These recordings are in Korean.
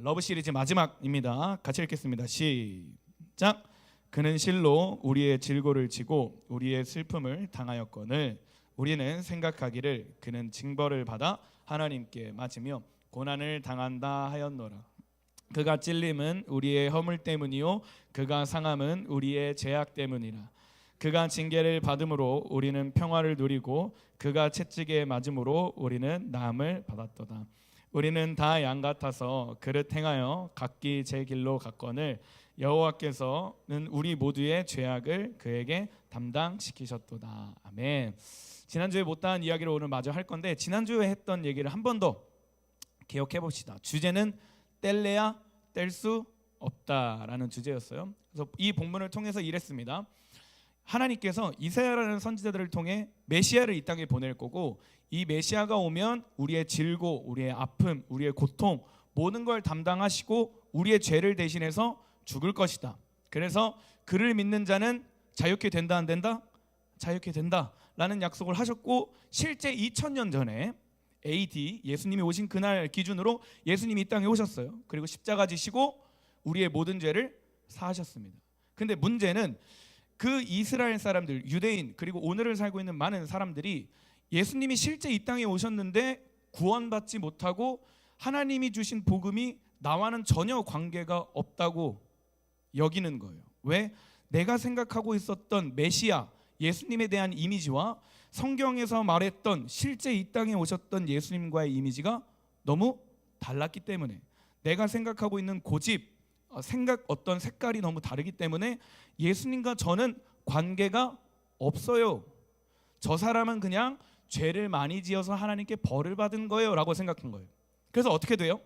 러브 시리즈 마지막입니다. 같이 읽겠습니다. 시작. 그는 실로 우리의 질고를 지고 우리의 슬픔을 당하였거늘 우리는 생각하기를 그는 징벌을 받아 하나님께 맞으며 고난을 당한다 하였노라. 그가 찔림은 우리의 허물 때문이요 그가 상함은 우리의 죄악 때문이라. 그가 징계를 받음으로 우리는 평화를 누리고 그가 채찍에 맞음으로 우리는 나음을 받았도다. 우리는 다 양 같아서 그릇 행하여 각기 제 길로 갔거늘 여호와께서는 우리 모두의 죄악을 그에게 담당시키셨도다. 아멘. 지난주에 못다한 이야기를 오늘 마저 할 건데 지난주에 했던 얘기를 한 번 더 기억해 봅시다. 주제는 뗄래야 뗄 수 없다라는 주제였어요. 그래서 이 본문을 통해서 이랬습니다. 하나님께서 이사야라는 선지자들을 통해 메시아를 이 땅에 보낼 거고 이 메시아가 오면 우리의 질고 우리의 아픔 우리의 고통 모든 걸 담당하시고 우리의 죄를 대신해서 죽을 것이다. 그래서 그를 믿는 자는 자유케 된다 안 된다? 자유케 된다라는 약속을 하셨고 실제 2000년 전에 AD 예수님이 오신 그날 기준으로 예수님이 이 땅에 오셨어요. 그리고 십자가 지시고 우리의 모든 죄를 사하셨습니다. 근데 문제는 그 이스라엘 사람들, 유대인 그리고 오늘을 살고 있는 많은 사람들이 예수님이 실제 이 땅에 오셨는데 구원받지 못하고 하나님이 주신 복음이 나와는 전혀 관계가 없다고 여기는 거예요. 왜? 내가 생각하고 있었던 메시아, 예수님에 대한 이미지와 성경에서 말했던 실제 이 땅에 오셨던 예수님과의 이미지가 너무 달랐기 때문에 내가 생각하고 있는 고집, 어떤 색깔이 너무 다르기 때문에 예수님과 저는 관계가 없어요. 저 사람은 그냥 죄를 많이 지어서 하나님께 벌을 받은 거예요 라고 생각한 거예요. 그래서 어떻게 돼요?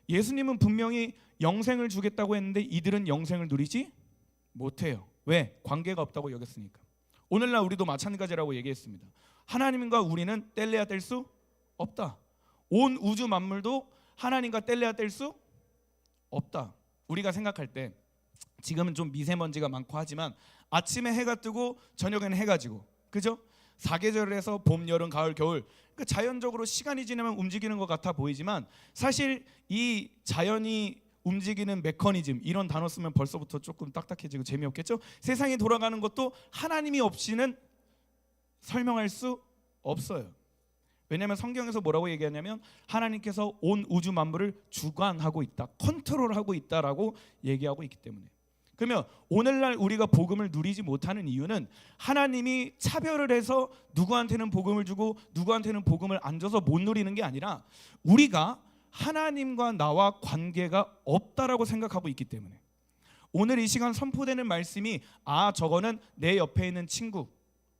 예수님은 분명히 영생을 주겠다고 했는데 이들은 영생을 누리지 못해요. 왜? 관계가 없다고 여겼으니까. 오늘날 우리도 마찬가지라고 얘기했습니다. 하나님과 우리는 뗄래야 뗄 수 없다. 온 우주 만물도 하나님과 뗄래야 뗄 수 없다. 우리가 생각할 때 지금은 좀 미세먼지가 많고 하지만 아침에 해가 뜨고 저녁에는 해가 지고 그죠? 사계절에서 봄, 여름, 가을, 겨울 그러니까 자연적으로 시간이 지나면 움직이는 것 같아 보이지만 사실 이 자연이 움직이는 메커니즘 이런 단어 쓰면 벌써부터 조금 딱딱해지고 재미없겠죠? 세상이 돌아가는 것도 하나님이 없이는 설명할 수 없어요. 왜냐하면 성경에서 뭐라고 얘기하냐면 하나님께서 온 우주 만물을 주관하고 있다, 컨트롤하고 있다라고 얘기하고 있기 때문에. 그러면 오늘날 우리가 복음을 누리지 못하는 이유는 하나님이 차별을 해서 누구한테는 복음을 주고 누구한테는 복음을 안 줘서 못 누리는 게 아니라 우리가 하나님과 나와 관계가 없다라고 생각하고 있기 때문에. 오늘 이 시간 선포되는 말씀이 저거는 내 옆에 있는 친구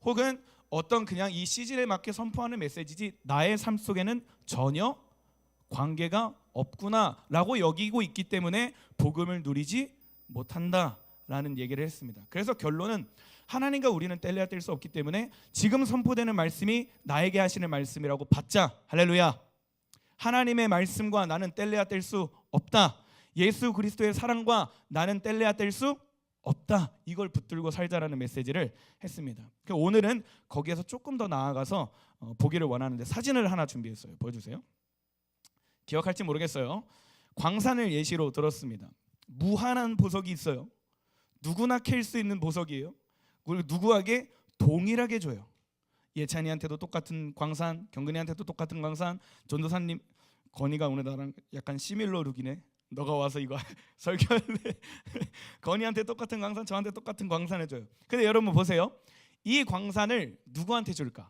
혹은 어떤 그냥 이 시즌에 맞게 선포하는 메시지지 나의 삶 속에는 전혀 관계가 없구나라고 여기고 있기 때문에 복음을 누리지 못한다라는 얘기를 했습니다. 그래서 결론은 하나님과 우리는 뗄래야 뗄 수 없기 때문에 지금 선포되는 말씀이 나에게 하시는 말씀이라고 받자. 할렐루야. 하나님의 말씀과 나는 뗄래야 뗄 수 없다. 예수 그리스도의 사랑과 나는 뗄래야 뗄 수 없다. 이걸 붙들고 살자라는 메시지를 했습니다. 오늘은 거기에서 조금 더 나아가서 보기를 원하는데 사진을 하나 준비했어요. 보여주세요. 기억할지 모르겠어요. 광산을 예시로 들었습니다. 무한한 보석이 있어요. 누구나 캘 수 있는 보석이에요. 그리고 누구에게 동일하게 줘요. 예찬이한테도 똑같은 광산, 경근이한테도 똑같은 광산. 전도사님 건이가 오늘 나랑 약간 시밀러 룩이네. 너가 와서 이거 설교할래? 건이한테 똑같은 광산, 저한테 똑같은 광산 해줘요. 근데 여러분 보세요. 이 광산을 누구한테 줄까?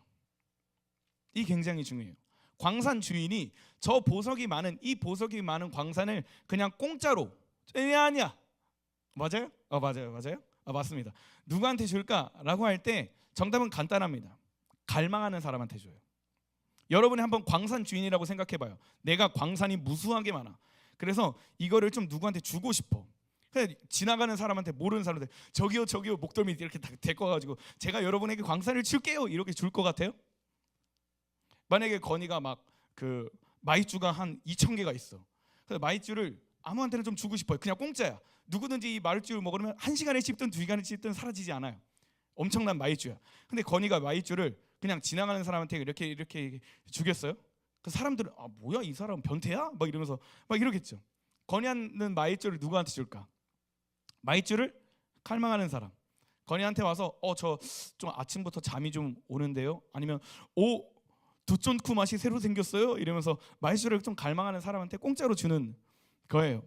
이 굉장히 중요해요. 광산 주인이 저 보석이 많은 이 보석이 많은 광산을 그냥 공짜로 아니야. 맞아요? 맞아요. 맞습니다. 누구한테 줄까라고 할 때 정답은 간단합니다. 갈망하는 사람한테 줘요. 여러분이 한번 광산 주인이라고 생각해봐요. 내가 광산이 무수하게 많아. 그래서 이거를 좀 누구한테 주고 싶어. 그냥 지나가는 사람한테 모르는 사람한테 저기요 목덜미 이렇게 데꿔가지고 제가 여러분에게 광산을 줄게요 이렇게 줄 것 같아요? 만약에 건이가 막 그 마이쮸가 한 2,000개가 있어. 그래서 마이쮸를 아무한테나 좀 주고 싶어요. 그냥 공짜야. 누구든지 이 마이쮸를 먹으면 1시간에 씹든 2시간에 씹든 사라지지 않아요. 엄청난 마이쮸야. 근데 건이가 마이쮸를 그냥 지나가는 사람한테 이렇게 주겠어요? 그 사람들은 뭐야 이 사람 변태야? 막 이러면서 막 이러겠죠. 건의하는 마이쮸를 누구한테 줄까? 마이쮸를 갈망하는 사람. 건의한테 와서 저 좀 아침부터 잠이 좀 오는데요. 아니면 두쫀쿠 맛이 새로 생겼어요. 이러면서 마이쮸를 좀 갈망하는 사람한테 공짜로 주는 거예요.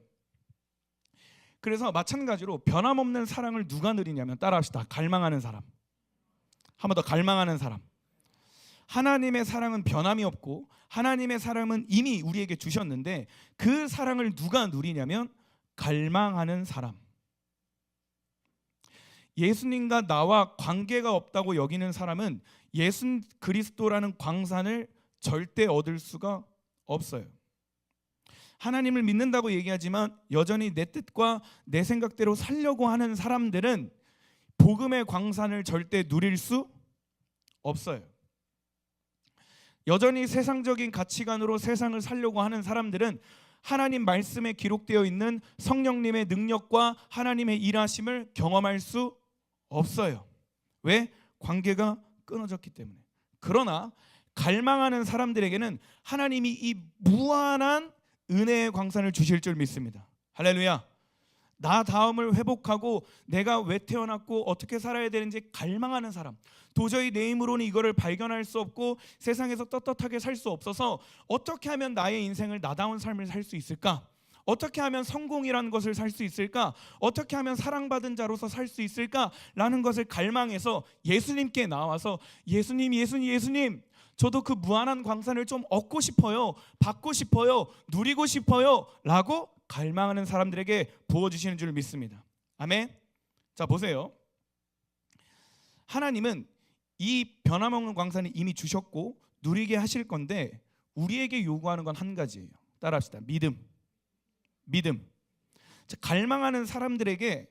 그래서 마찬가지로 변함없는 사랑을 누가 누리냐면 따라합시다. 갈망하는 사람. 한 번 더, 갈망하는 사람. 하나님의 사랑은 변함이 없고 하나님의 사랑은 이미 우리에게 주셨는데 그 사랑을 누가 누리냐면 갈망하는 사람. 예수님과 나와 관계가 없다고 여기는 사람은 예수 그리스도라는 광산을 절대 얻을 수가 없어요. 하나님을 믿는다고 얘기하지만 여전히 내 뜻과 내 생각대로 살려고 하는 사람들은 복음의 광산을 절대 누릴 수 없어요. 여전히 세상적인 가치관으로 세상을 살려고 하는 사람들은 하나님 말씀에 기록되어 있는 성령님의 능력과 하나님의 일하심을 경험할 수 없어요. 왜? 관계가 끊어졌기 때문에. 그러나 갈망하는 사람들에게는 하나님이 이 무한한 은혜의 광산을 주실 줄 믿습니다. 할렐루야. 나 다음을 회복하고 내가 왜 태어났고 어떻게 살아야 되는지 갈망하는 사람, 도저히 내 힘으로는 이거를 발견할 수 없고 세상에서 떳떳하게 살 수 없어서 어떻게 하면 나의 인생을 나다운 삶을 살 수 있을까? 어떻게 하면 성공이라는 것을 살 수 있을까? 어떻게 하면 사랑받은 자로서 살 수 있을까? 라는 것을 갈망해서 예수님께 나와서 예수님 저도 그 무한한 광산을 좀 얻고 싶어요. 받고 싶어요. 누리고 싶어요. 라고 갈망하는 사람들에게 부어주시는 줄 믿습니다. 아멘. 자, 보세요. 하나님은 이 변함없는 광산을 이미 주셨고 누리게 하실 건데 우리에게 요구하는 건 한 가지예요. 따라합시다. 믿음. 자, 갈망하는 사람들에게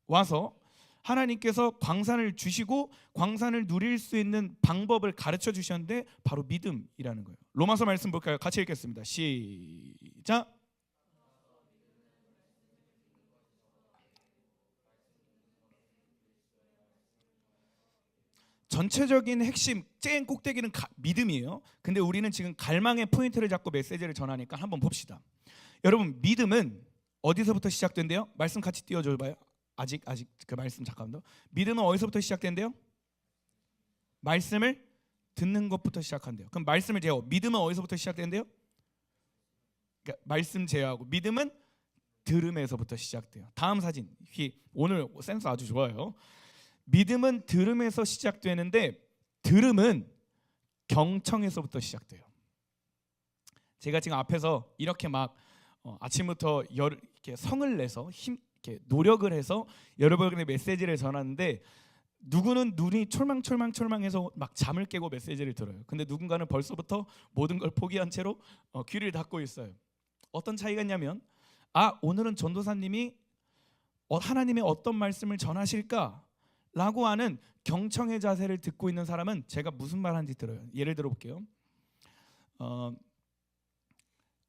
와서 하나님께서 광산을 주시고 광산을 누릴 수 있는 방법을 가르쳐 주셨는데 바로 믿음이라는 거예요. 로마서 말씀 볼까요? 같이 읽겠습니다. 시작. 전체적인 핵심 쨍 꼭대기는 믿음이에요. 근데 우리는 지금 갈망의 포인트를 잡고 메시지를 전하니까 한번 봅시다. 여러분, 믿음은 어디서부터 시작된대요? 말씀 같이 띄워줘 봐요. 아직 그 말씀 잠깐만 더. 믿음은 어디서부터 시작된대요? 말씀을 듣는 것부터 시작한대요. 그럼 말씀을 제어하고 믿음은 어디서부터 시작된대요? 그러니까 말씀 제어하고 믿음은 들음에서부터 시작돼요. 다음 사진. 오늘 센스 아주 좋아요. 믿음은 들음에서 시작되는데 들음은 경청에서부터 시작돼요. 제가 지금 앞에서 이렇게 막 아침부터 이렇게 성을 내서 이렇게 노력을 해서 여러분의 메시지를 전하는데 누구는 눈이 철망해서 막 잠을 깨고 메시지를 들어요. 근데 누군가는 벌써부터 모든 걸 포기한 채로 귀를 닫고 있어요. 어떤 차이가 있냐면 오늘은 전도사님이 하나님의 어떤 말씀을 전하실까? 라고 하는 경청의 자세를 듣고 있는 사람은 제가 무슨 말 하는지 들어요. 예를 들어 볼게요.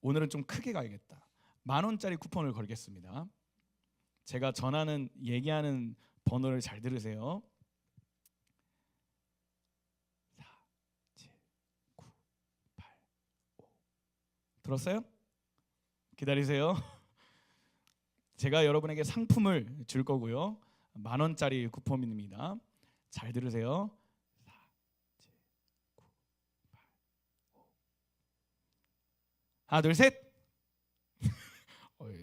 오늘은 좀 크게 가야겠다. 10,000원짜리 쿠폰을 걸겠습니다. 제가 전하는 얘기하는 번호를 잘 들으세요. 4, 7, 9, 8, 5. 들었어요? 기다리세요. 제가 여러분에게 상품을 줄 거고요. 10,000원짜리 쿠폰입니다. 잘 들으세요. 4, 7, 9, 8, 5. 하나, 둘, 셋.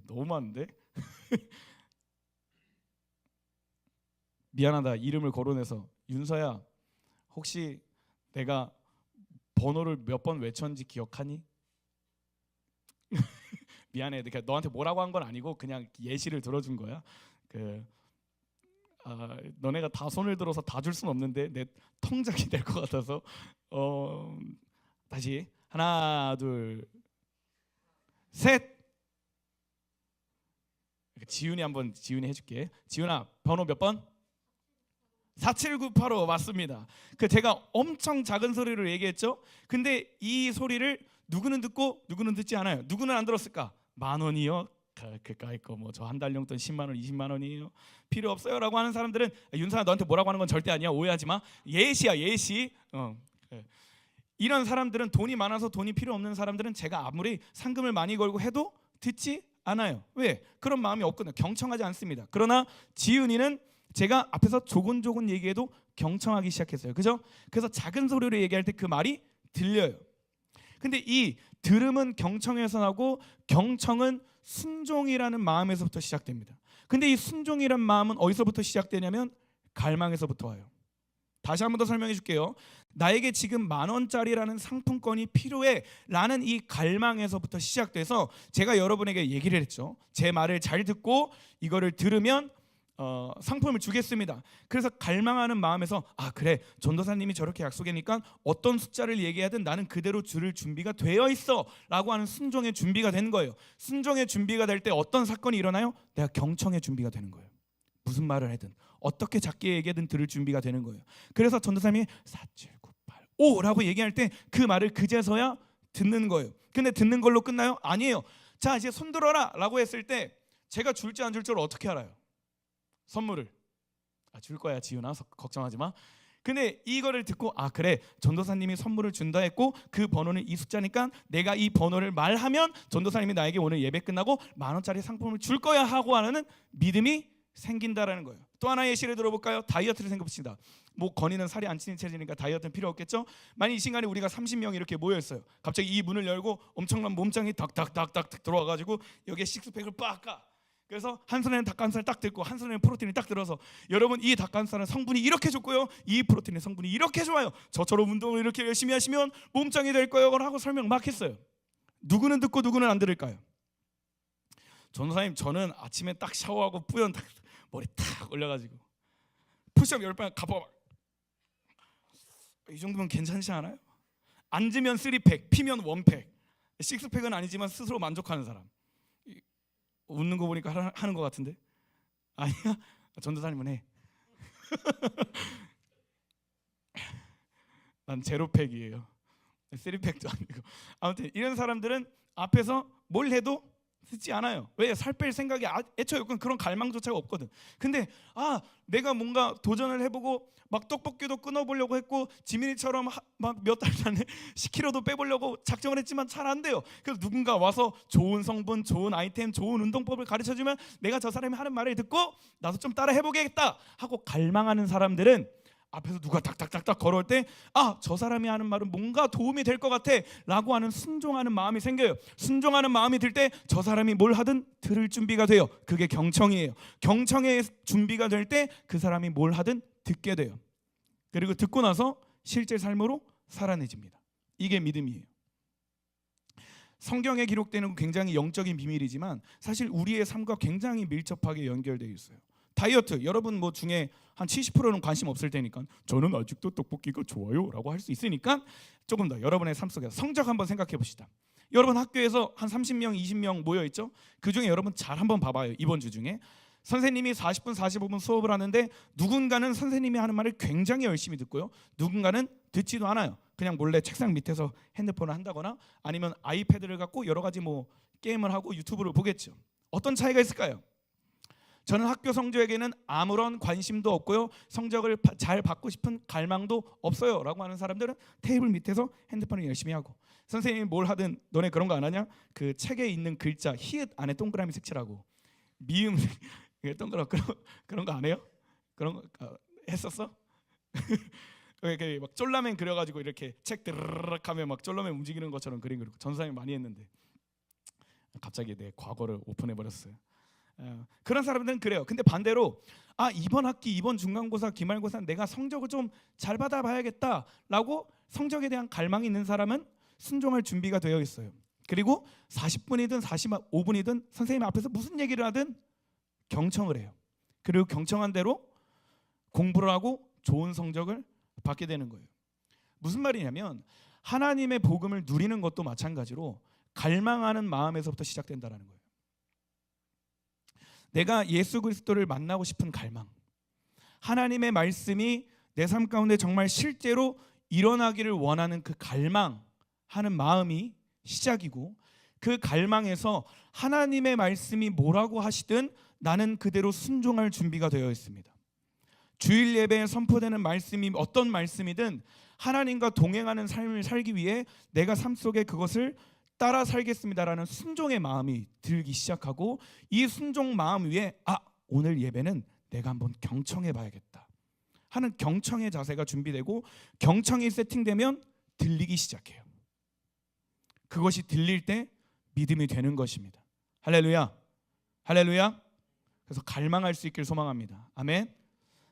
너무 많은데? 미안하다. 이름을 거론해서 윤서야, 혹시 내가 번호를 몇 번 외쳤는지 기억하니? 미안해. 그러니까 너한테 뭐라고 한 건 아니고 그냥 예시를 들어준 거야. 너네가 다 손을 들어서 다 줄 수는 없는데 내 통장이 될 것 같아서 다시 하나, 둘, 셋. 지훈이 해줄게. 지훈아, 번호 몇 번? 47985 맞습니다. 제가 엄청 작은 소리로 얘기했죠. 근데 이 소리를 누구는 듣고 누구는 듣지 않아요. 누구는 안 들었을까? 10,000원이요? 그까이 거 뭐 저 한 달 용돈 10만 원, 20만 원이에요. 필요 없어요라고 하는 사람들은 윤사야 너한테 뭐라고 하는 건 절대 아니야. 오해하지 마. 예시야, 예시. 이런 사람들은 돈이 많아서 돈이 필요 없는 사람들은 제가 아무리 상금을 많이 걸고 해도 듣지 않아요. 왜? 그런 마음이 없거든요. 경청하지 않습니다. 그러나 지은이는 제가 앞에서 조곤조곤 얘기해도 경청하기 시작했어요. 그죠? 그래서 작은 소리로 얘기할 때 그 말이 들려요. 근데 이 들음은 경청에서 나고 경청은 순종이라는 마음에서부터 시작됩니다. 근데 이 순종이란 마음은 어디서부터 시작되냐면 갈망에서부터 와요. 다시 한 번 더 설명해 줄게요. 나에게 지금 10,000원짜리라는 상품권이 필요해 라는 이 갈망에서부터 시작돼서 제가 여러분에게 얘기를 했죠. 제 말을 잘 듣고 이거를 들으면 상품을 주겠습니다. 그래서 갈망하는 마음에서 그래, 전도사님이 저렇게 약속하니까 어떤 숫자를 얘기하든 나는 그대로 줄을 준비가 되어 있어 라고 하는 순종의 준비가 된 거예요. 순종의 준비가 될 때 어떤 사건이 일어나요? 내가 경청의 준비가 되는 거예요. 무슨 말을 하든 어떻게 작게 얘기하든 들을 준비가 되는 거예요. 그래서 전도사님이 47985 라고 얘기할 때 그 말을 그제서야 듣는 거예요. 근데 듣는 걸로 끝나요? 아니에요. 자, 이제 손 들어라 라고 했을 때 제가 줄지 안 줄 줄 어떻게 알아요? 선물을 줄 거야 지훈아, 걱정하지 마. 근데 이거를 듣고 그래, 전도사님이 선물을 준다 했고 그 번호는 이 숫자니까 내가 이 번호를 말하면 전도사님이 나에게 오늘 예배 끝나고 10,000원짜리 상품을 줄 거야 하고 하는 믿음이 생긴다라는 거예요. 또 하나의 예시를 들어볼까요? 다이어트를 생각해봅시다. 뭐 건이는 살이 안 찌는 체질이니까 다이어트는 필요 없겠죠? 만약 이 시간에 우리가 30명이 이렇게 모여 있어요. 갑자기 이 문을 열고 엄청난 몸짱이 닥닥닥닥 들어와가지고 여기에 식스팩을 빡 까. 그래서 한 손에는 닭가슴살 딱 들고 한 손에는 프로틴이 딱 들어서 여러분, 이 닭가슴살은 성분이 이렇게 좋고요, 이 프로틴의 성분이 이렇게 좋아요, 저처럼 운동을 이렇게 열심히 하시면 몸짱이 될 거예요 라고 설명 막 했어요. 누구는 듣고 누구는 안 들을까요? 전도사님, 저는 아침에 딱 샤워하고 뿌연 딱 머리 탁 올려가지고 푸시업 10번 가봐, 이 정도면 괜찮지 않아요? 앉으면 3팩, 피면 1팩, 식스팩은 아니지만 스스로 만족하는 사람. 웃는 거 보니까 하는 것 같은데? 아니야? 전도사님은 해. 난 제로팩이에요. 3팩도 아니고. 아무튼 이런 사람들은 앞에서 뭘 해도 듣지 않아요. 왜? 살 뺄 생각이 애초에 그런 갈망조차가 없거든. 근데 내가 뭔가 도전을 해보고 막 떡볶이도 끊어보려고 했고 지민이처럼 막 몇 달 전에 10kg도 빼보려고 작정을 했지만 잘 안 돼요. 그래서 누군가 와서 좋은 성분, 좋은 아이템, 좋은 운동법을 가르쳐주면 내가 저 사람이 하는 말을 듣고 나도 좀 따라 해보겠다 하고 갈망하는 사람들은 앞에서 누가 닥닥닥닥 걸어올 때 저 사람이 하는 말은 뭔가 도움이 될 것 같아 라고 하는 순종하는 마음이 생겨요. 순종하는 마음이 들 때 저 사람이 뭘 하든 들을 준비가 돼요. 그게 경청이에요. 경청의 준비가 될 때 그 사람이 뭘 하든 듣게 돼요. 그리고 듣고 나서 실제 삶으로 살아내집니다. 이게 믿음이에요. 성경에 기록되는 굉장히 영적인 비밀이지만 사실 우리의 삶과 굉장히 밀접하게 연결되어 있어요. 다이어트, 여러분 뭐 중에 한 70%는 관심 없을 테니까 저는 아직도 떡볶이가 좋아요 라고 할 수 있으니까 조금 더 여러분의 삶 속에서 성적 한번 생각해 봅시다. 여러분 학교에서 한 30명 20명 모여있죠? 그 중에 여러분 잘 한번 봐봐요. 이번 주 중에 선생님이 40분 45분 수업을 하는데 누군가는 선생님이 하는 말을 굉장히 열심히 듣고요, 누군가는 듣지도 않아요. 그냥 몰래 책상 밑에서 핸드폰을 한다거나 아니면 아이패드를 갖고 여러 가지 뭐 게임을 하고 유튜브를 보겠죠. 어떤 차이가 있을까요? 저는 학교 성적에게는 아무런 관심도 없고요, 성적을 잘 받고 싶은 갈망도 없어요 라고 하는 사람들은 테이블 밑에서 핸드폰을 열심히 하고, 선생님이 뭘 하든 너네 그런 거 안 하냐? 그 책에 있는 글자 히읗 안에 동그라미 색칠하고 미음 동그라미 그런 거 안 해요? 그런 거 했었어? 막 쫄라맨 그려가지고 이렇게 책 드르륵 하면 막 쫄라맨 움직이는 것처럼 그림 그리고 전사님이 많이 했는데 갑자기 내 과거를 오픈해버렸어요. 그런 사람들은 그래요. 근데 반대로 이번 학기 이번 중간고사 기말고사 내가 성적을 좀 잘 받아봐야겠다라고 성적에 대한 갈망이 있는 사람은 순종할 준비가 되어 있어요. 그리고 40분이든 45분이든 선생님 앞에서 무슨 얘기를 하든 경청을 해요. 그리고 경청한 대로 공부를 하고 좋은 성적을 받게 되는 거예요. 무슨 말이냐면 하나님의 복음을 누리는 것도 마찬가지로 갈망하는 마음에서부터 시작된다는 거예요. 내가 예수 그리스도를 만나고 싶은 갈망, 하나님의 말씀이 내 삶 가운데 정말 실제로 일어나기를 원하는 그 갈망하는 마음이 시작이고, 그 갈망에서 하나님의 말씀이 뭐라고 하시든 나는 그대로 순종할 준비가 되어 있습니다. 주일 예배에 선포되는 말씀이 어떤 말씀이든 하나님과 동행하는 삶을 살기 위해 내가 삶 속에 그것을 따라 살겠습니다라는 순종의 마음이 들기 시작하고, 이 순종 마음 위에 오늘 예배는 내가 한번 경청해 봐야겠다 하는 경청의 자세가 준비되고, 경청이 세팅되면 들리기 시작해요. 그것이 들릴 때 믿음이 되는 것입니다. 할렐루야, 할렐루야. 그래서 갈망할 수 있길 소망합니다. 아멘.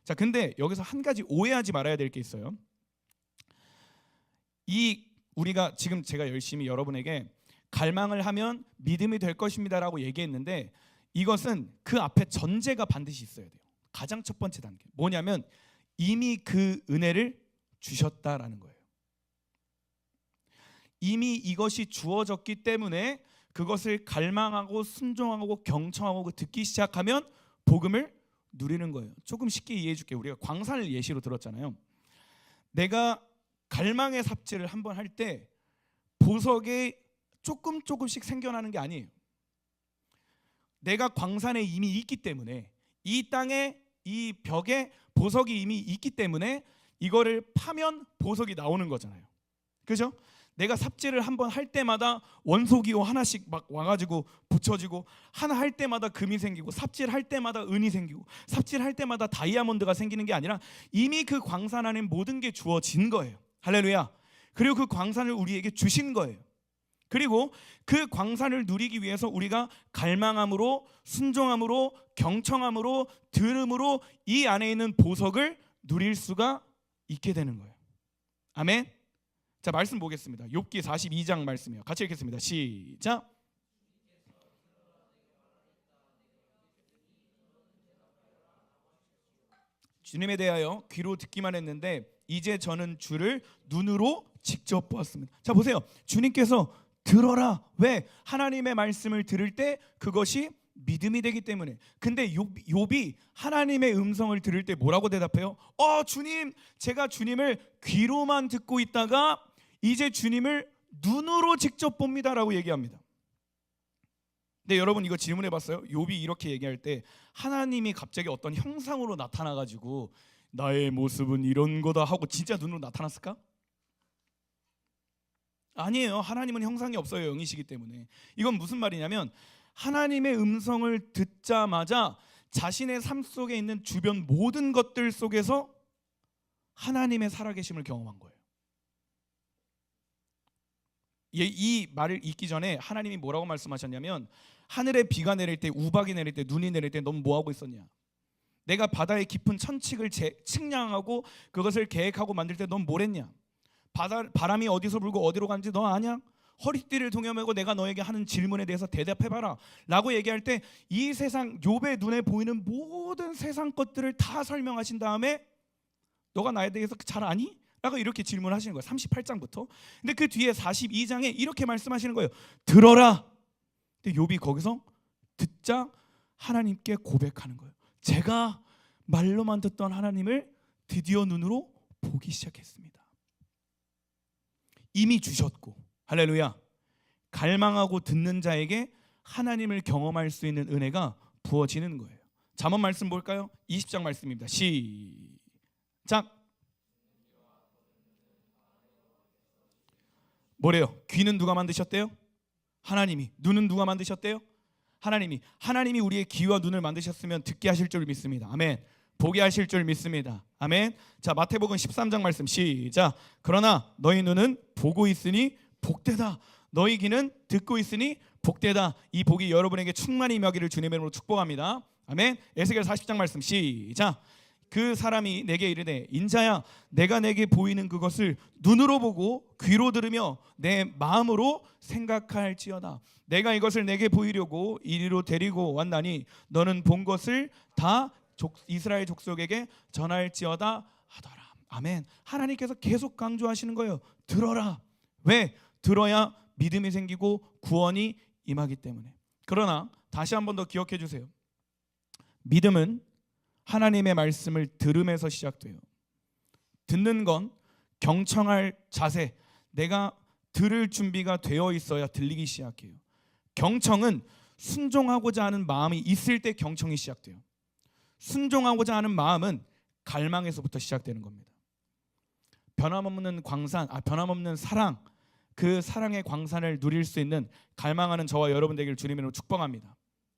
자, 근데 여기서 한 가지 오해하지 말아야 될 게 있어요. 우리가 지금 제가 열심히 여러분에게 갈망을 하면 믿음이 될 것입니다라고 얘기했는데, 이것은 그 앞에 전제가 반드시 있어야 돼요. 가장 첫 번째 단계 뭐냐면 이미 그 은혜를 주셨다라는 거예요. 이미 이것이 주어졌기 때문에 그것을 갈망하고 순종하고 경청하고 듣기 시작하면 복음을 누리는 거예요. 조금 쉽게 이해해 줄게요. 우리가 광산을 예시로 들었잖아요. 내가 갈망의 삽질을 한번 할 때 보석이 조금씩 생겨나는 게 아니에요. 내가 광산에 이미 있기 때문에, 이 땅에 이 벽에 보석이 이미 있기 때문에 이거를 파면 보석이 나오는 거잖아요. 그죠? 내가 삽질을 한번 할 때마다 원소기호 하나씩 막 와가지고 붙여지고, 하나 할 때마다 금이 생기고, 삽질할 때마다 은이 생기고, 삽질할 때마다 다이아몬드가 생기는 게 아니라 이미 그 광산 안에 모든 게 주어진 거예요. 할렐루야. 그리고 그 광산을 우리에게 주신 거예요. 그리고 그 광산을 누리기 위해서 우리가 갈망함으로, 순종함으로, 경청함으로, 들음으로 이 안에 있는 보석을 누릴 수가 있게 되는 거예요. 아멘. 자, 말씀 보겠습니다. 욥기 42장 말씀이에요. 같이 읽겠습니다. 시작. 주님에 대하여 귀로 듣기만 했는데 이제 저는 주를 눈으로 직접 보았습니다. 자, 보세요. 주님께서 들어라. 왜? 하나님의 말씀을 들을 때 그것이 믿음이 되기 때문에. 근데 욥이 하나님의 음성을 들을 때 뭐라고 대답해요? 주님, 제가 주님을 귀로만 듣고 있다가 이제 주님을 눈으로 직접 봅니다라고 얘기합니다. 근데 여러분, 이거 질문해 봤어요? 욥이 이렇게 얘기할 때 하나님이 갑자기 어떤 형상으로 나타나 가지고 나의 모습은 이런 거다 하고 진짜 눈으로 나타났을까? 아니에요. 하나님은 형상이 없어요. 영이시기 때문에. 이건 무슨 말이냐면, 하나님의 음성을 듣자마자 자신의 삶 속에 있는 주변 모든 것들 속에서 하나님의 살아계심을 경험한 거예요. 이 말을 읽기 전에 하나님이 뭐라고 말씀하셨냐면, 하늘에 비가 내릴 때, 우박이 내릴 때, 눈이 내릴 때 넌 뭐하고 있었냐? 내가 바다의 깊은 천칙을 측량하고 그것을 계획하고 만들 때 넌 뭘 했냐? 바람이 어디서 불고 어디로 가는지 너 아냐? 허리띠를 동여매고 내가 너에게 하는 질문에 대해서 대답해봐라 라고 얘기할 때, 이 세상, 욥의 눈에 보이는 모든 세상 것들을 다 설명하신 다음에 너가 나에 대해서 잘 아니? 라고 이렇게 질문하시는 거예요. 38장부터. 근데 그 뒤에 42장에 이렇게 말씀하시는 거예요. 들어라. 근데 욥이 거기서 듣자 하나님께 고백하는 거예요. 제가 말로만 듣던 하나님을 드디어 눈으로 보기 시작했습니다. 이미 주셨고, 할렐루야, 갈망하고 듣는 자에게 하나님을 경험할 수 있는 은혜가 부어지는 거예요. 잠언 말씀 볼까요? 20장 말씀입니다. 시작. 뭐래요? 귀는 누가 만드셨대요? 하나님이. 눈은 누가 만드셨대요? 하나님이 우리의 귀와 눈을 만드셨으면 듣게 하실 줄 믿습니다. 아멘. 보게 하실 줄 믿습니다. 아멘. 자, 마태복음 13장 말씀 시작. 그러나 너희 눈은 보고 있으니 복되다. 너희 귀는 듣고 있으니 복되다. 이 복이 여러분에게 충만히 임하기를 주님의 이름으로 축복합니다. 아멘. 에스겔 40장 말씀 시작. 그 사람이 내게 이르되, 인자야, 내가 내게 보이는 그것을 눈으로 보고 귀로 들으며 내 마음으로 생각할지어다. 내가 이것을 내게 보이려고 이리로 데리고 왔나니 너는 본 것을 다 이스라엘 족속에게 전할지어다 하더라. 아멘. 하나님께서 계속 강조하시는 거예요. 들어라. 왜? 들어야 믿음이 생기고 구원이 임하기 때문에. 그러나 다시 한 번 더 기억해 주세요. 믿음은 하나님의 말씀을 들음에서 시작돼요. 듣는 건 경청할 자세, 내가 들을 준비가 되어 있어야 들리기 시작해요. 경청은 순종하고자 하는 마음이 있을 때 경청이 시작돼요. 순종하고자 하는 마음은 갈망에서부터 시작되는 겁니다. 변함없는 사랑, 그 사랑의 광산을 누릴 수 있는 갈망하는 저와 여러분 되기를 주님으로 축복합니다.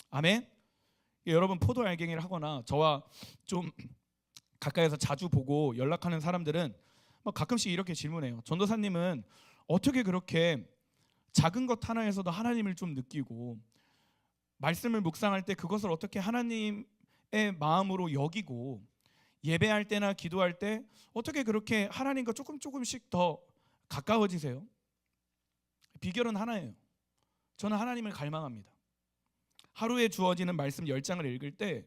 아멘. 여러분 포도 알갱이를 하거나 저와 좀 가까이서 자주 보고 연락하는 사람들은 가끔씩 이렇게 질문해요. 전도사님은 어떻게 그렇게 작은 것 하나에서도 하나님을 좀 느끼고 말씀을 묵상할 때 그것을 어떻게 하나님의 마음으로 여기고 예배할 때나 기도할 때 어떻게 그렇게 하나님과 조금씩 더 가까워지세요? 비결은 하나예요. 저는 하나님을 갈망합니다. 하루에 주어지는 말씀 10장을 읽을 때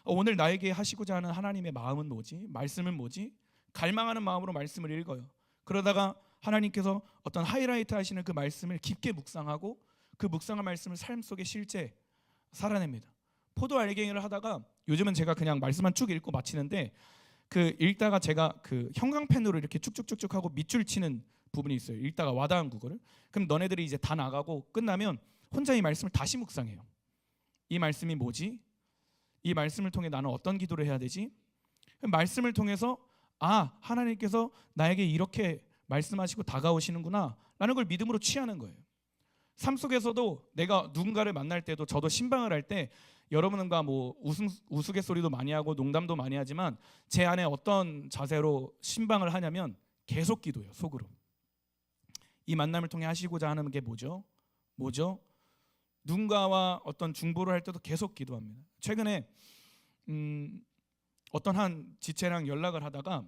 오늘 나에게 하시고자 하는 하나님의 마음은 뭐지? 말씀은 뭐지? 갈망하는 마음으로 말씀을 읽어요. 그러다가 하나님께서 어떤 하이라이트 하시는 그 말씀을 깊게 묵상하고 그 묵상한 말씀을 삶 속에 실제 살아냅니다. 포도 알갱이를 하다가 요즘은 제가 그냥 말씀만 쭉 읽고 마치는데 그 읽다가 제가 그 형광펜으로 이렇게 쭉쭉쭉쭉 하고 밑줄 치는 부분이 있어요. 읽다가 와닿은 구절을. 그럼 너네들이 이제 다 나가고 끝나면 혼자 이 말씀을 다시 묵상해요. 이 말씀이 뭐지? 이 말씀을 통해 나는 어떤 기도를 해야 되지? 말씀을 통해서 하나님께서 나에게 이렇게 말씀하시고 다가오시는구나 라는 걸 믿음으로 취하는 거예요. 삶 속에서도 내가 누군가를 만날 때도 저도 신방을 할 때 여러분과 뭐 우스갯소리도 많이 하고 농담도 많이 하지만 제 안에 어떤 자세로 신방을 하냐면 계속 기도해요. 속으로. 이 만남을 통해 하시고자 하는 게 뭐죠? 누군가와 어떤 중보를 할 때도 계속 기도합니다. 최근에 어떤 한 지체랑 연락을 하다가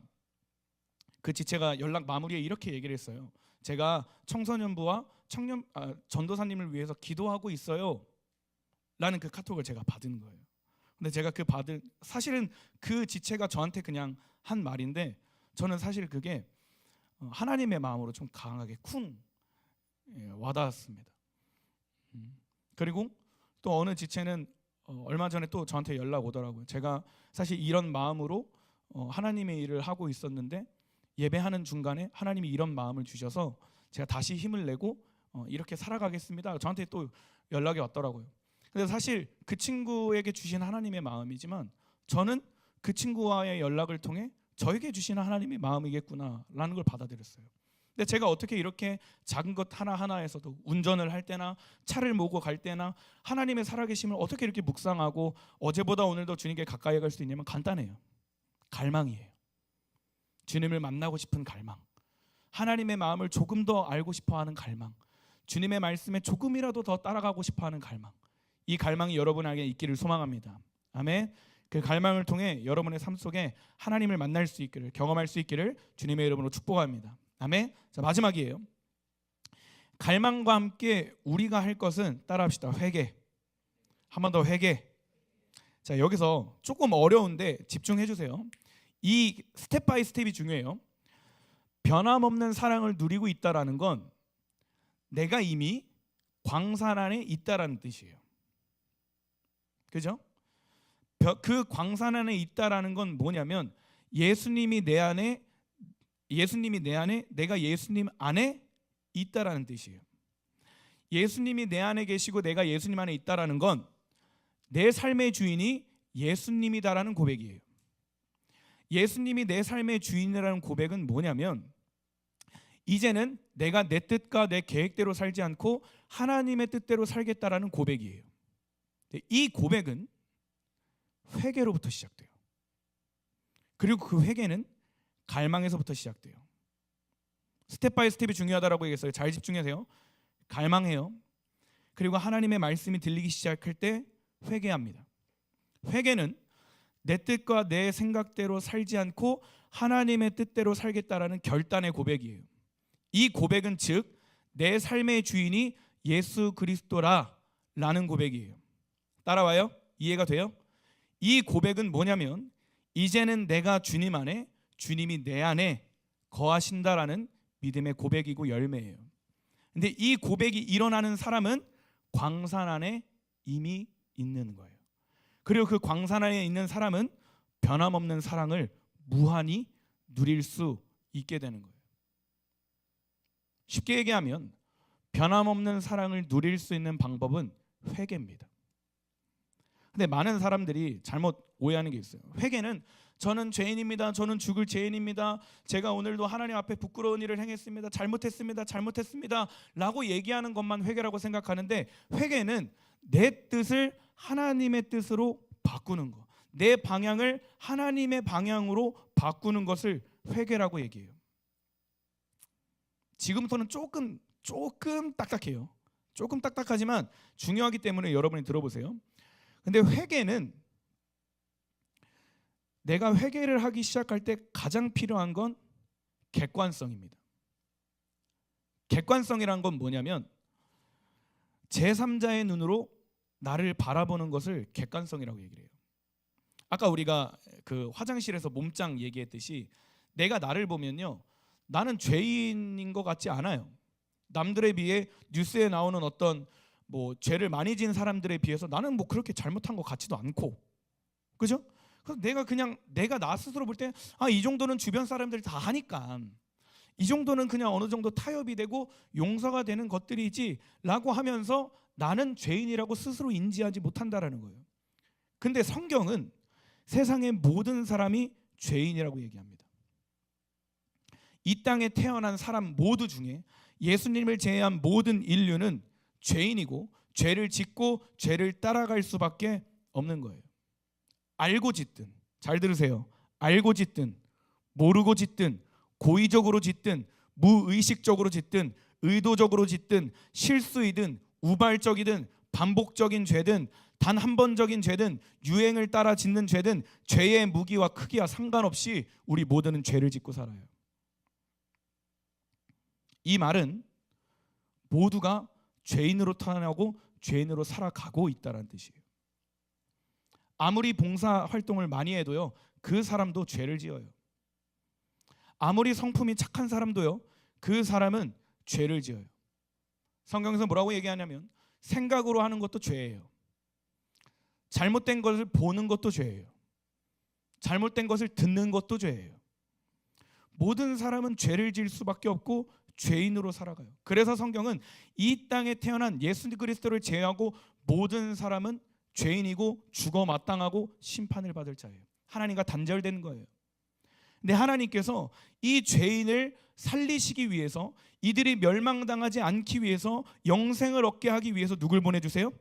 그 지체가 연락 마무리에 이렇게 얘기를 했어요. 제가 청소년부와 전도사님을 위해서 기도하고 있어요 라는 그 카톡을 제가 받은 거예요. 근데 제가 사실은 그 지체가 저한테 그냥 한 말인데 저는 사실 그게 하나님의 마음으로 좀 강하게 와닿았습니다. 그리고 또 어느 지체는 얼마 전에 또 저한테 연락 오더라고요. 제가 사실 이런 마음으로 하나님의 일을 하고 있었는데 예배하는 중간에 하나님이 이런 마음을 주셔서 제가 다시 힘을 내고 이렇게 살아가겠습니다. 저한테 또 연락이 왔더라고요. 근데 사실 그 친구에게 주신 하나님의 마음이지만 저는 그 친구와의 연락을 통해 저에게 주시는 하나님의 마음이겠구나라는 걸 받아들였어요. 근데 제가 어떻게 이렇게 작은 것 하나하나에서도 운전을 할 때나 차를 몰고 갈 때나 하나님의 살아계심을 어떻게 이렇게 묵상하고 어제보다 오늘도 주님께 가까이 갈 수 있냐면 간단해요. 갈망이에요. 주님을 만나고 싶은 갈망, 하나님의 마음을 조금 더 알고 싶어하는 갈망, 주님의 말씀에 조금이라도 더 따라가고 싶어하는 갈망. 이 갈망이 여러분에게 있기를 소망합니다. 아멘. 그 갈망을 통해 여러분의 삶 속에 하나님을 만날 수 있기를, 경험할 수 있기를 주님의 이름으로 축복합니다. 아멘. 자, 마지막이에요. 갈망과 함께 우리가 할 것은 따라합시다. 회개. 한 번 더 회개. 자, 여기서 조금 어려운데 집중해 주세요. 이 스텝 바이 스텝이 중요해요. 변함없는 사랑을 누리고 있다라는 건 내가 이미 광산 안에 있다라는 뜻이에요. 그죠? 그 광산 안에 있다라는 건 뭐냐면 예수님이 내 안에, 내가 예수님 안에 있다라는 뜻이에요. 예수님이 내 안에 계시고 내가 예수님 안에 있다라는 건 내 삶의 주인이 예수님이다라는 고백이에요. 예수님이 내 삶의 주인이라는 고백은 뭐냐면 이제는 내가 내 뜻과 내 계획대로 살지 않고 하나님의 뜻대로 살겠다라는 고백이에요. 이 고백은 회개로부터 시작돼요. 그리고 그 회개는 갈망에서부터 시작돼요. 스텝 바이 스텝이 중요하다라고 얘기했어요. 잘 집중하세요. 갈망해요. 그리고 하나님의 말씀이 들리기 시작할 때 회개합니다. 회개는 내 뜻과 내 생각대로 살지 않고 하나님의 뜻대로 살겠다라는 결단의 고백이에요. 이 고백은 즉 내 삶의 주인이 예수 그리스도라라는 고백이에요. 따라와요? 이해가 돼요? 이 고백은 뭐냐면 이제는 내가 주님 안에, 주님이 내 안에 거하신다라는 믿음의 고백이고 열매예요. 근데 이 고백이 일어나는 사람은 광산 안에 이미 있는 거예요. 그리고 그 광산 안에 있는 사람은 변함없는 사랑을 무한히 누릴 수 있게 되는 거예요. 쉽게 얘기하면 변함없는 사랑을 누릴 수 있는 방법은 회개입니다. 근데 많은 사람들이 잘못 오해하는 게 있어요. 회개는 저는 죄인입니다. 저는 죽을 죄인입니다. 제가 오늘도 하나님 앞에 부끄러운 일을 행했습니다. 잘못했습니다. 라고 얘기하는 것만 회개라고 생각하는데, 회개는 내 뜻을 하나님의 뜻으로 바꾸는 거, 내 방향을 하나님의 방향으로 바꾸는 것을 회개라고 얘기해요. 지금부터는 조금 딱딱해요. 조금 딱딱하지만 중요하기 때문에 여러분이 들어보세요. 근데 회개는, 내가 회개를 하기 시작할 때 가장 필요한 건 객관성입니다. 객관성이란 건 뭐냐면 제3자의 눈으로 나를 바라보는 것을 객관성이라고 얘기를 해요. 아까 우리가 그 화장실에서 몸짱 얘기했듯이, 내가 나를 보면요, 나는 죄인인 것 같지 않아요. 남들에 비해 뉴스에 나오는 어떤 뭐 죄를 많이 지은 사람들에 비해서 나는 뭐 그렇게 잘못한 것 같지도 않고, 그죠? 그래서 내가 나 스스로 볼 때 이 정도는 주변 사람들이 다 하니까, 이 정도는 그냥 어느 정도 타협이 되고 용서가 되는 것들이지라고 하면서 나는 죄인이라고 스스로 인지하지 못한다라는 거예요. 근데 성경은 세상의 모든 사람이 죄인이라고 얘기합니다. 이 땅에 태어난 사람 모두 중에 예수님을 제외한 모든 인류는 죄인이고 죄를 짓고 죄를 따라갈 수밖에 없는 거예요. 알고 짓든, 잘 들으세요, 알고 짓든 모르고 짓든 고의적으로 짓든 무의식적으로 짓든 의도적으로 짓든 실수이든 우발적이든 반복적인 죄든 단 한 번적인 죄든 유행을 따라 짓는 죄든 죄의 무기와 크기와 상관없이 우리 모두는 죄를 짓고 살아요. 이 말은 모두가 죄인으로 태어나고 죄인으로 살아가고 있다는 뜻이에요. 아무리 봉사 활동을 많이 해도요, 그 사람도 죄를 지어요. 아무리 성품이 착한 사람도요, 그 사람은 죄를 지어요. 성경에서 뭐라고 얘기하냐면 생각으로 하는 것도 죄예요. 잘못된 것을 보는 것도 죄예요. 잘못된 것을 듣는 것도 죄예요. 모든 사람은 죄를 지을 수밖에 없고 죄인으로 살아가요. 그래서 성경은 이 땅에 태어난 예수 그리스도를 제외하고 모든 사람은 죄인이고 죽어 마땅하고 심판을 받을 자예요. 하나님과 단절된 거예요. 근데 하나님께서 이 죄인을 살리시기 위해서, 이들이 멸망당하지 않기 위해서, 영생을 얻게 하기 위해서 누굴 보내주세요?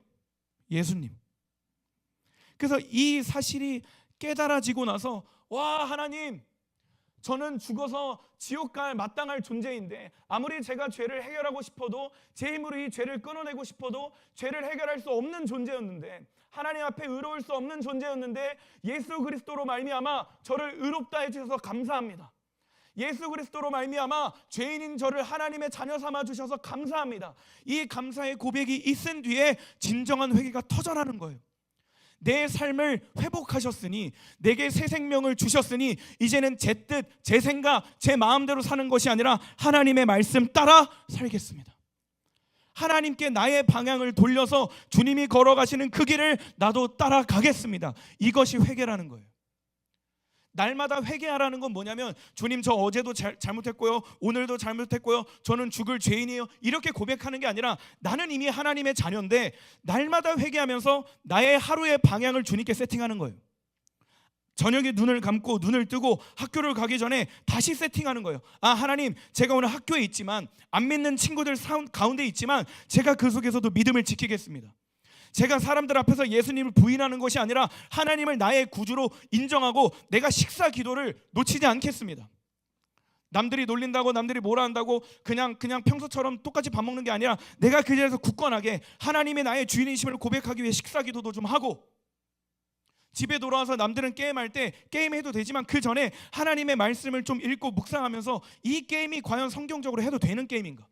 예수님. 그래서 이 사실이 깨달아지고 나서, 와, 하나님, 저는 죽어서 지옥 갈 마땅할 존재인데, 아무리 제가 죄를 해결하고 싶어도, 제 힘으로 이 죄를 끊어내고 싶어도 죄를 해결할 수 없는 존재였는데, 하나님 앞에 의로울 수 없는 존재였는데 예수 그리스도로 말미암아 저를 의롭다 해주셔서 감사합니다. 예수 그리스도로 말미암아 죄인인 저를 하나님의 자녀 삼아 주셔서 감사합니다. 이 감사의 고백이 있은 뒤에 진정한 회개가 터져나는 거예요. 내 삶을 회복하셨으니, 내게 새 생명을 주셨으니 이제는 제 뜻, 제 생각, 제 마음대로 사는 것이 아니라 하나님의 말씀 따라 살겠습니다. 하나님께 나의 방향을 돌려서 주님이 걸어가시는 그 길을 나도 따라가겠습니다. 이것이 회개라는 거예요. 날마다 회개하라는 건 뭐냐면, 주님, 저 어제도 잘못했고요, 오늘도 잘못했고요, 저는 죽을 죄인이에요, 이렇게 고백하는 게 아니라, 나는 이미 하나님의 자녀인데 날마다 회개하면서 나의 하루의 방향을 주님께 세팅하는 거예요. 저녁에 눈을 감고 눈을 뜨고 학교를 가기 전에 다시 세팅하는 거예요. 하나님, 제가 오늘 학교에 있지만, 안 믿는 친구들 가운데 있지만 제가 그 속에서도 믿음을 지키겠습니다. 제가 사람들 앞에서 예수님을 부인하는 것이 아니라 하나님을 나의 구주로 인정하고 내가 식사 기도를 놓치지 않겠습니다. 남들이 놀린다고, 남들이 뭐라 한다고 그냥 평소처럼 똑같이 밥 먹는 게 아니라, 내가 그 자리에서 굳건하게 하나님의 나의 주인이심을 고백하기 위해 식사 기도도 좀 하고, 집에 돌아와서 남들은 게임할 때 게임해도 되지만 그 전에 하나님의 말씀을 좀 읽고 묵상하면서, 이 게임이 과연 성경적으로 해도 되는 게임인가?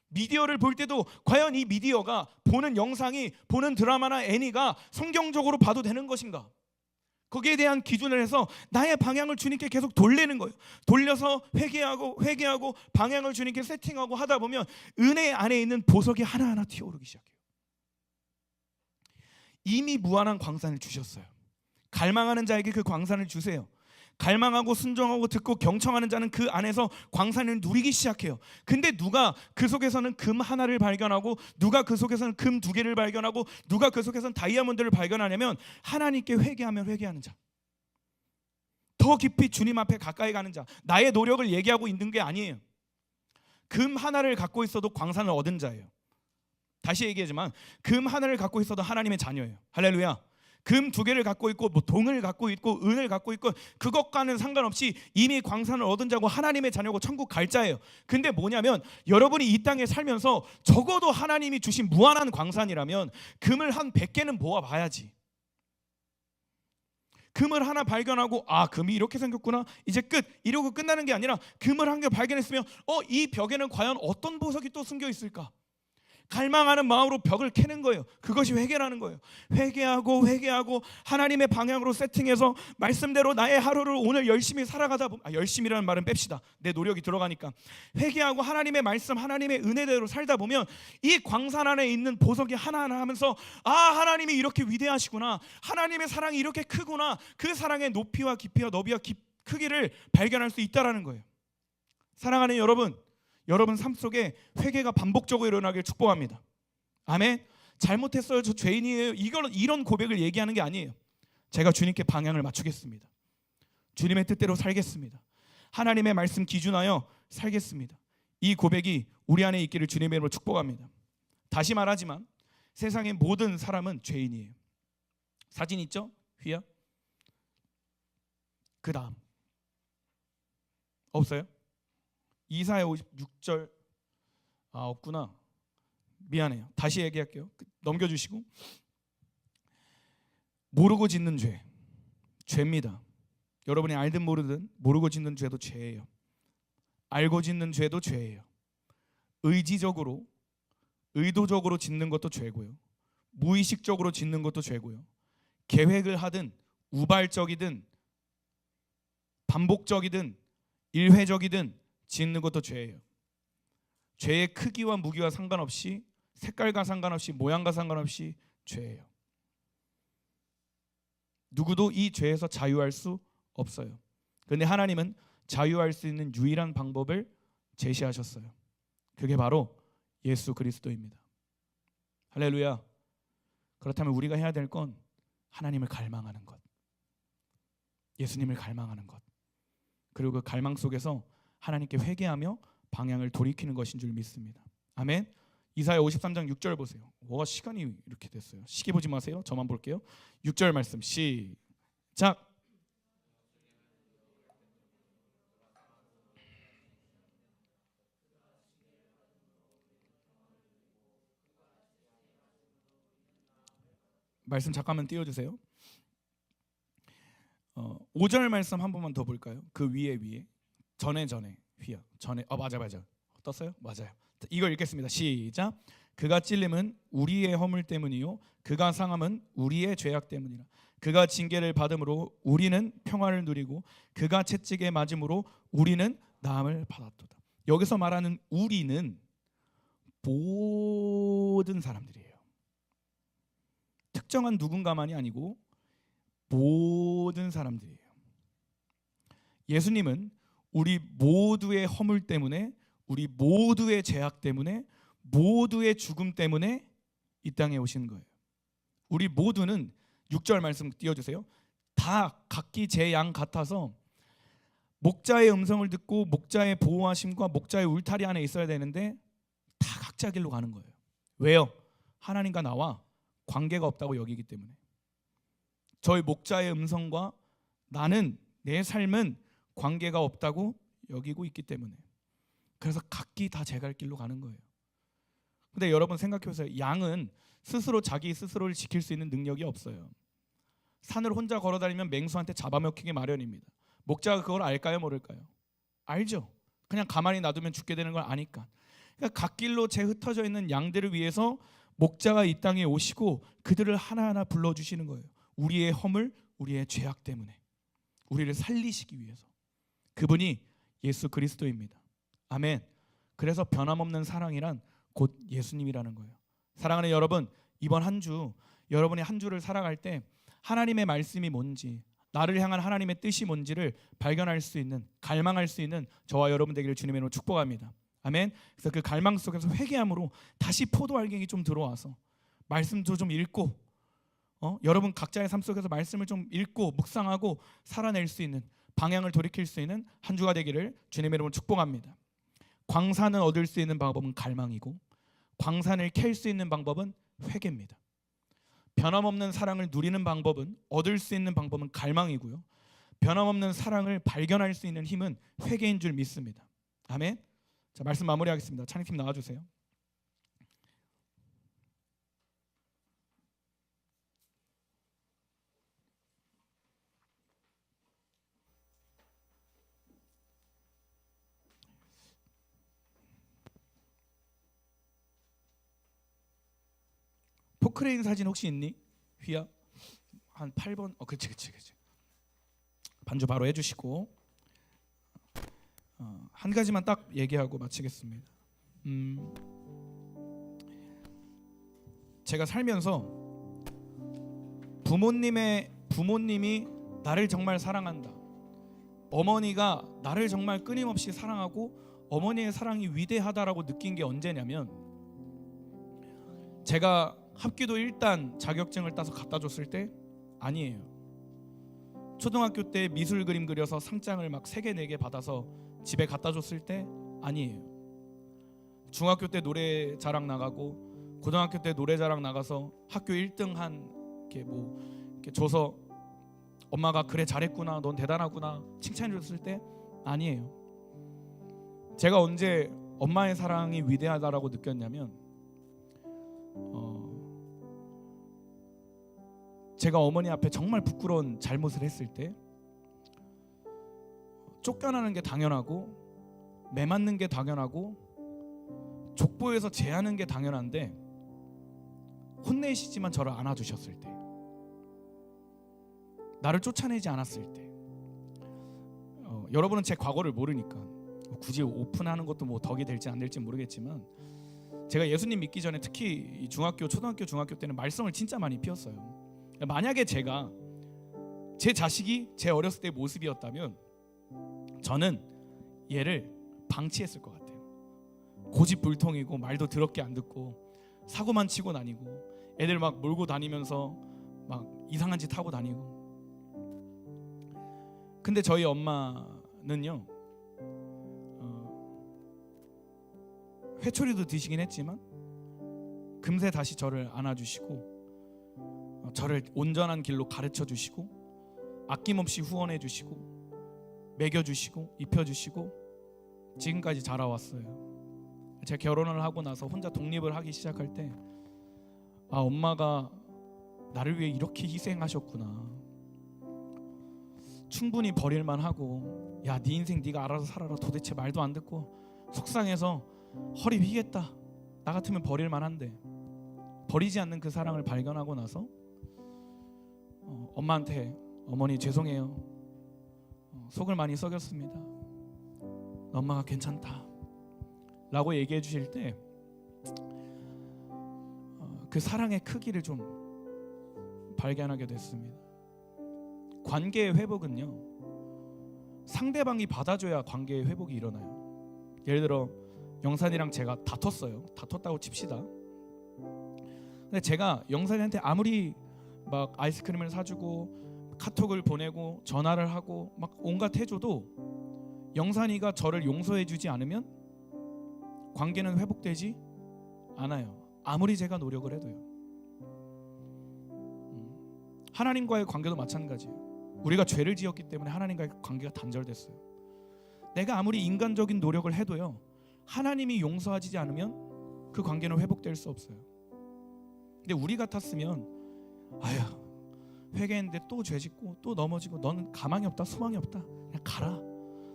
미디어를 볼 때도 과연 이 미디어가, 보는 영상이, 보는 드라마나 애니가 성경적으로 봐도 되는 것인가? 거기에 대한 기준을 해서 나의 방향을 주님께 계속 돌리는 거예요. 돌려서 회개하고 방향을 주님께 세팅하고 하다 보면 은혜 안에 있는 보석이 하나하나 튀어오르기 시작해요. 이미 무한한 광산을 주셨어요. 갈망하는 자에게 그 광산을 주세요. 갈망하고 순종하고 듣고 경청하는 자는 그 안에서 광산을 누리기 시작해요. 근데 누가 그 속에서는 금 하나를 발견하고, 누가 그 속에서는 금 2개를 발견하고, 누가 그 속에서는 다이아몬드를 발견하냐면 하나님께 회개하면 회개하는 자, 더 깊이 주님 앞에 가까이 가는 자. 나의 노력을 얘기하고 있는 게 아니에요. 금 하나를 갖고 있어도 광산을 얻은 자예요. 다시 얘기하지만 금 하나를 갖고 있어도 하나님의 자녀예요. 할렐루야. 금 2개를 갖고 있고 뭐 동을 갖고 있고 은을 갖고 있고 그것과는 상관없이 이미 광산을 얻은 자고 하나님의 자녀고 천국 갈 자예요. 근데 뭐냐면 여러분이 이 땅에 살면서 적어도 하나님이 주신 무한한 광산이라면 금을 한 100개는 모아봐야지. 금을 하나 발견하고 금이 이렇게 생겼구나, 이제 끝, 이러고 끝나는 게 아니라 금을 한 개 발견했으면 이 벽에는 과연 어떤 보석이 또 숨겨 있을까? 갈망하는 마음으로 벽을 캐는 거예요. 그것이 회개라는 거예요. 회개하고 하나님의 방향으로 세팅해서 말씀대로 나의 하루를 오늘 열심히 살아가다 보면, 열심이라는 말은 뺍시다. 내 노력이 들어가니까. 회개하고 하나님의 말씀, 하나님의 은혜대로 살다 보면 이 광산 안에 있는 보석이 하나하나 하면서 하나님이 이렇게 위대하시구나, 하나님의 사랑이 이렇게 크구나, 그 사랑의 높이와 깊이와 너비와 크기를 발견할 수 있다라는 거예요. 사랑하는 여러분 삶 속에 회개가 반복적으로 일어나길 축복합니다. 아멘. 잘못했어요, 저 죄인이에요, 이런 고백을 얘기하는 게 아니에요. 제가 주님께 방향을 맞추겠습니다. 주님의 뜻대로 살겠습니다. 하나님의 말씀 기준하여 살겠습니다. 이 고백이 우리 안에 있기를 주님의 이름으로 축복합니다. 다시 말하지만 세상의 모든 사람은 죄인이에요. 사진 있죠? 휘야? 그 다음 없어요? 이사야 56절 없구나. 미안해요. 다시 얘기할게요. 넘겨주시고. 모르고 짓는 죄입니다. 여러분이 알든 모르든 모르고 짓는 죄도 죄예요. 알고 짓는 죄도 죄예요. 의지적으로 의도적으로 짓는 것도 죄고요, 무의식적으로 짓는 것도 죄고요, 계획을 하든 우발적이든 반복적이든 일회적이든 짓는 것도 죄예요. 죄의 크기와 무기와 상관없이, 색깔과 상관없이, 모양과 상관없이 죄예요. 누구도 이 죄에서 자유할 수 없어요. 그런데 하나님은 자유할 수 있는 유일한 방법을 제시하셨어요. 그게 바로 예수 그리스도입니다. 할렐루야. 그렇다면 우리가 해야 될 건 하나님을 갈망하는 것, 예수님을 갈망하는 것, 그리고 그 갈망 속에서 하나님께 회개하며 방향을 돌이키는 것인 줄 믿습니다. 아멘. 이사야 53장 6절 보세요. 시간이 이렇게 됐어요. 시계 보지 마세요. 저만 볼게요. 6절 말씀 시작. 말씀 잠깐만 띄워주세요. 5절 말씀 한 번만 더 볼까요? 그 위에 전에 휘야 전에 맞아 떴어요? 맞아요. 이걸 읽겠습니다. 시작. 그가 찔림은 우리의 허물 때문이요 그가 상함은 우리의 죄악 때문이라. 그가 징계를 받음으로 우리는 평화를 누리고 그가 채찍에 맞음으로 우리는 나음을 받았도다. 여기서 말하는 우리는 모든 사람들이에요. 특정한 누군가만이 아니고 모든 사람들이에요. 예수님은 우리 모두의 허물 때문에, 우리 모두의 죄악 때문에, 모두의 죽음 때문에 이 땅에 오신 거예요. 우리 모두는 6절 말씀 띄워주세요. 다 각기 제 양 같아서 목자의 음성을 듣고 목자의 보호하심과 목자의 울타리 안에 있어야 되는데 다 각자 길로 가는 거예요. 왜요? 하나님과 나와 관계가 없다고 여기기 때문에. 저희 목자의 음성과 나는, 내 삶은 관계가 없다고 여기고 있기 때문에. 그래서 각기 다 제 갈 길로 가는 거예요. 근데 여러분 생각해보세요. 양은 스스로 자기 스스로를 지킬 수 있는 능력이 없어요. 산을 혼자 걸어다니면 맹수한테 잡아먹히기 마련입니다. 목자가 그걸 알까요, 모를까요? 알죠. 그냥 가만히 놔두면 죽게 되는 걸 아니까. 그러니까 각 길로 제 흩어져 있는 양들을 위해서 목자가 이 땅에 오시고 그들을 하나하나 불러주시는 거예요. 우리의 허물, 우리의 죄악 때문에 우리를 살리시기 위해서. 그분이 예수 그리스도입니다. 아멘. 그래서 변함없는 사랑이란 곧 예수님이라는 거예요. 사랑하는 여러분, 이번 한 주, 여러분이 한 주를 살아갈 때 하나님의 말씀이 뭔지, 나를 향한 하나님의 뜻이 뭔지를 발견할 수 있는, 갈망할 수 있는 저와 여러분 되기를 주님의 이름으로 축복합니다. 아멘. 그래서 그 갈망 속에서 회개함으로 다시 포도알갱이 좀 들어와서 말씀도 좀 읽고 여러분 각자의 삶 속에서 말씀을 좀 읽고 묵상하고 살아낼 수 있는, 방향을 돌이킬 수 있는 한 주가 되기를 주님의 이름으로 축복합니다. 광산을 얻을 수 있는 방법은 갈망이고 광산을 캘 수 있는 방법은 회개입니다. 변함없는 사랑을 누리는 방법은, 얻을 수 있는 방법은 갈망이고요. 변함없는 사랑을 발견할 수 있는 힘은 회개인 줄 믿습니다. 아멘. 자, 말씀 마무리하겠습니다. 찬양팀 나와주세요. 포크레인 사진 혹시 있니? 휘야? 한 8번. 그치. 반주 바로 해주시고 한 가지만 딱 얘기하고 마치겠습니다. 제가 살면서 부모님이 나를 정말 사랑한다, 어머니가 나를 정말 끊임없이 사랑하고 어머니의 사랑이 위대하다라고 느낀 게 언제냐면, 제가 합기도 1단 자격증을 따서 갖다 줬을 때 아니에요. 초등학교 때 미술 그림 그려서 상장을 막 3개 4개 받아서 집에 갖다 줬을 때 아니에요. 중학교 때 노래자랑 나가고 고등학교 때 노래자랑 나가서 학교 1등 한 이렇게 줘서 엄마가 그래 잘했구나, 넌 대단하구나 칭찬해 줬을 때 아니에요. 제가 언제 엄마의 사랑이 위대하다라고 느꼈냐면, 제가 어머니 앞에 정말 부끄러운 잘못을 했을 때 쫓겨나는 게 당연하고 매맞는 게 당연하고 족보에서 제하는 게 당연한데 혼내시지만 저를 안아주셨을 때, 나를 쫓아내지 않았을 때, 여러분은 제 과거를 모르니까 굳이 오픈하는 것도 뭐 덕이 될지 안 될지 모르겠지만, 제가 예수님 믿기 전에 특히 중학교, 초등학교, 중학교 때는 말썽을 진짜 많이 피웠어요. 만약에 제가 제 자식이 제 어렸을 때의 모습이었다면 저는 얘를 방치했을 것 같아요. 고집불통이고 말도 더럽게 안 듣고 사고만 치고 다니고 애들 막 몰고 다니면서 막 이상한 짓 하고 다니고. 근데 저희 엄마는요, 회초리도 드시긴 했지만 금세 다시 저를 안아주시고 저를 온전한 길로 가르쳐 주시고 아낌없이 후원해 주시고 먹여주시고 입혀주시고 지금까지 자라왔어요. 제가 결혼을 하고 나서 혼자 독립을 하기 시작할 때, 아, 엄마가 나를 위해 이렇게 희생하셨구나. 충분히 버릴만 하고, 야, 네 인생 네가 알아서 살아라, 도대체 말도 안 듣고 속상해서 허리 휘겠다, 나 같으면 버릴만 한데, 버리지 않는 그 사랑을 발견하고 나서 엄마한테 어머니 죄송해요, 속을 많이 썩였습니다, 엄마가 괜찮다 라고 얘기해 주실 때 그 사랑의 크기를 좀 발견하게 됐습니다. 관계의 회복은요, 상대방이 받아줘야 관계의 회복이 일어나요. 예를 들어 영산이랑 제가 다퉜다고 칩시다. 근데 제가 영산이한테 아무리 막 아이스크림을 사주고 카톡을 보내고 전화를 하고 막 온갖 해줘도 영산이가 저를 용서해주지 않으면 관계는 회복되지 않아요. 아무리 제가 노력을 해도요. 하나님과의 관계도 마찬가지예요. 우리가 죄를 지었기 때문에 하나님과의 관계가 단절됐어요. 내가 아무리 인간적인 노력을 해도요, 하나님이 용서하지 않으면 그 관계는 회복될 수 없어요. 근데 우리 같았으면, 아휴, 회개했는데 또 죄짓고 또 넘어지고 너는 가망이 없다, 소망이 없다, 그냥 가라,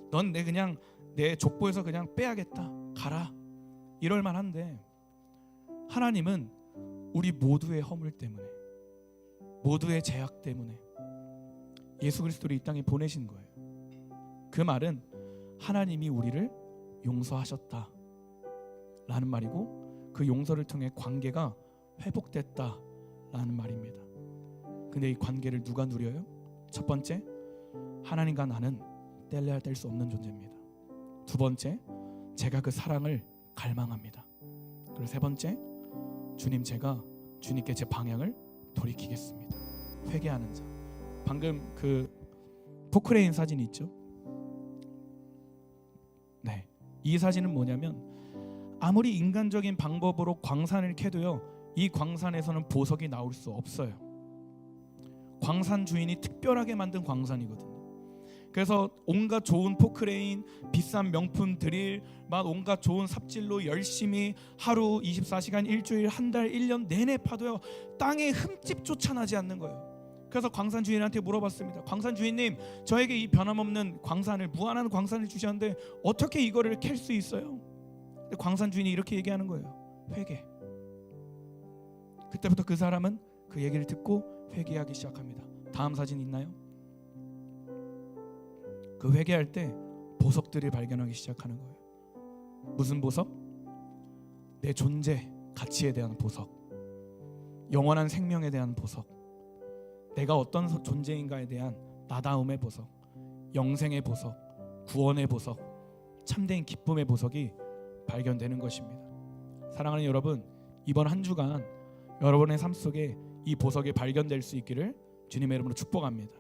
넌 그냥 내 족보에서 그냥 빼야겠다, 가라, 이럴 만한데, 하나님은 우리 모두의 허물 때문에, 모두의 죄악 때문에 예수 그리스도를 이 땅에 보내신 거예요. 그 말은 하나님이 우리를 용서하셨다 라는 말이고, 그 용서를 통해 관계가 회복됐다 라는 말입니다. 근데 이 관계를 누가 누려요? 첫 번째, 하나님과 나는 뗄래야 뗄 수 없는 존재입니다. 두 번째, 제가 그 사랑을 갈망합니다. 그리고 세 번째, 주님, 제가 주님께 제 방향을 돌이키겠습니다. 회개하는 자. 방금 그 포크레인 사진이 있죠? 네, 이 사진은 뭐냐면 아무리 인간적인 방법으로 광산을 캐도요, 이 광산에서는 보석이 나올 수 없어요. 광산 주인이 특별하게 만든 광산이거든요. 그래서 온갖 좋은 포크레인, 비싼 명품 드릴, 막 온갖 좋은 삽질로 열심히 하루 24시간, 일주일, 한 달, 1년 내내 파도요, 땅에 흠집조차 나지 않는 거예요. 그래서 광산 주인한테 물어봤습니다. 광산 주인님, 저에게 이 변함없는 광산을, 무한한 광산을 주셨는데 어떻게 이거를 캘 수 있어요? 근데 광산 주인이 이렇게 얘기하는 거예요. 회개. 그때부터 그 사람은 그 얘기를 듣고 회개하기 시작합니다. 다음 사진 있나요? 그 회개할 때 보석들을 발견하기 시작하는 거예요. 무슨 보석? 내 존재, 가치에 대한 보석, 영원한 생명에 대한 보석, 내가 어떤 존재인가에 대한 나다움의 보석, 영생의 보석, 구원의 보석, 참된 기쁨의 보석이 발견되는 것입니다. 사랑하는 여러분, 이번 한 주간 여러분의 삶 속에 이 보석이 발견될 수 있기를 주님의 이름으로 축복합니다.